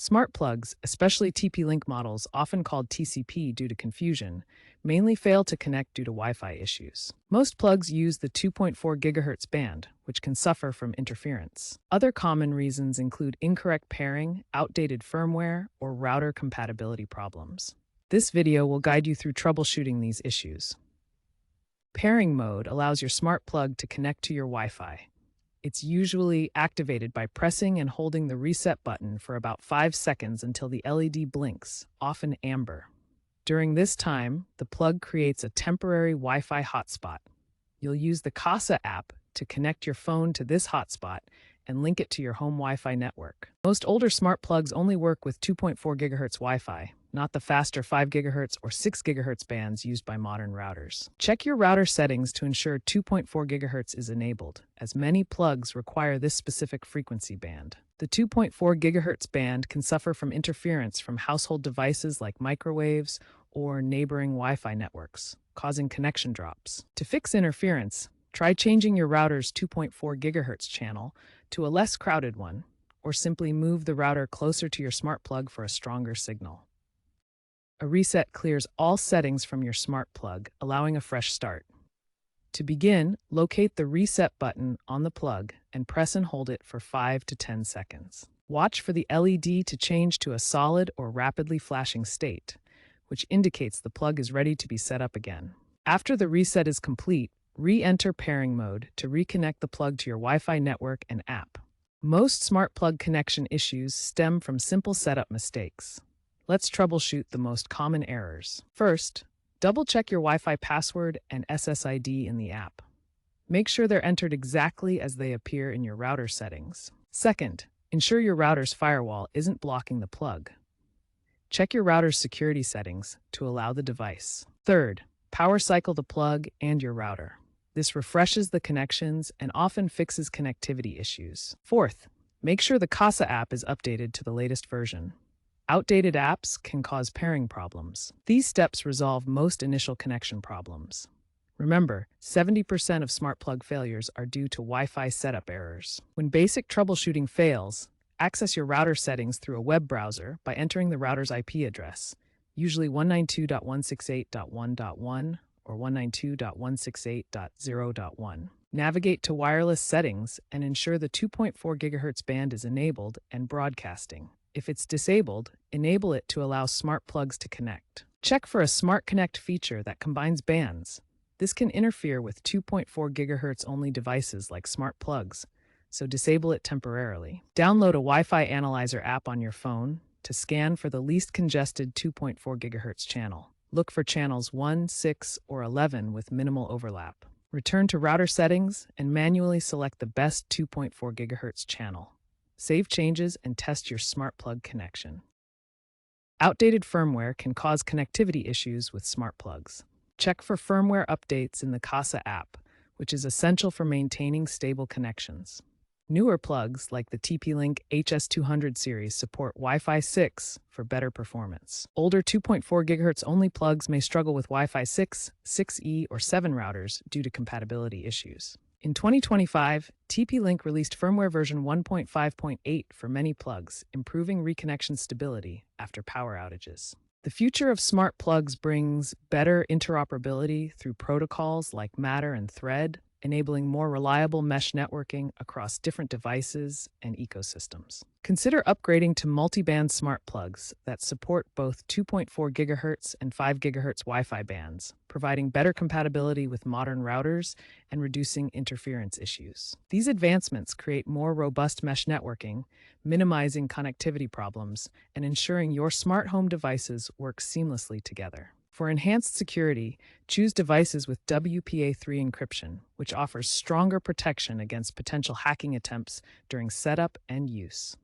Smart plugs, especially TP-Link models often called TCP due to confusion, mainly fail to connect due to Wi-Fi issues. Most plugs use the 2.4 GHz band, which can suffer from interference. Other common reasons include incorrect pairing, outdated firmware, or router compatibility problems. This video will guide you through troubleshooting these issues. Pairing mode allows your smart plug to connect to your Wi-Fi. It's usually activated by pressing and holding the reset button for about 5 seconds until the LED blinks, often amber. During this time, the plug creates a temporary Wi-Fi hotspot. You'll use the Casa app to connect your phone to this hotspot and link it to your home Wi-Fi network. Most older smart plugs only work with 2.4 GHz Wi-Fi, not the faster 5 GHz or 6 GHz bands used by modern routers. Check your router settings to ensure 2.4 GHz is enabled, as many plugs require this specific frequency band. The 2.4 GHz band can suffer from interference from household devices like microwaves or neighboring Wi-Fi networks, causing connection drops. To fix interference, try changing your router's 2.4 GHz channel to a less crowded one, or simply move the router closer to your smart plug for a stronger signal. A reset clears all settings from your smart plug, allowing a fresh start. To begin, locate the reset button on the plug and press and hold it for 5 to 10 seconds. Watch for the LED to change to a solid or rapidly flashing state, which indicates the plug is ready to be set up again. After the reset is complete, re-enter pairing mode to reconnect the plug to your Wi-Fi network and app. Most smart plug connection issues stem from simple setup mistakes. Let's troubleshoot the most common errors. First, double-check your Wi-Fi password and SSID in the app. Make sure they're entered exactly as they appear in your router settings. Second, ensure your router's firewall isn't blocking the plug. Check your router's security settings to allow the device. Third, power cycle the plug and your router. This refreshes the connections and often fixes connectivity issues. Fourth, make sure the Casa app is updated to the latest version. Outdated apps can cause pairing problems. These steps resolve most initial connection problems. Remember, 70% of smart plug failures are due to Wi-Fi setup errors. When basic troubleshooting fails, access your router settings through a web browser by entering the router's IP address, usually 192.168.1.1 or 192.168.0.1. Navigate to wireless settings and ensure the 2.4 GHz band is enabled and broadcasting. If it's disabled, enable it to allow smart plugs to connect. Check for a Smart Connect feature that combines bands. This can interfere with 2.4 GHz only devices like smart plugs, so disable it temporarily. Download a Wi-Fi Analyzer app on your phone to scan for the least congested 2.4 GHz channel. Look for channels 1, 6, or 11 with minimal overlap. Return to router settings and manually select the best 2.4 GHz channel. Save changes and test your smart plug connection. Outdated firmware can cause connectivity issues with smart plugs. Check for firmware updates in the Casa app, which is essential for maintaining stable connections. Newer plugs like the TP-Link HS200 series support Wi-Fi 6 for better performance. Older 2.4 GHz only plugs may struggle with Wi-Fi 6, 6E, or 7 routers due to compatibility issues. In 2025, TP-Link released firmware version 1.5.8 for many plugs, improving reconnection stability after power outages. The future of smart plugs brings better interoperability through protocols like Matter and Thread, enabling more reliable mesh networking across different devices and ecosystems. Consider upgrading to multi-band smart plugs that support both 2.4 GHz and 5 GHz Wi-Fi bands, providing better compatibility with modern routers and reducing interference issues. These advancements create more robust mesh networking, minimizing connectivity problems, and ensuring your smart home devices work seamlessly together. For enhanced security, choose devices with WPA3 encryption, which offers stronger protection against potential hacking attempts during setup and use.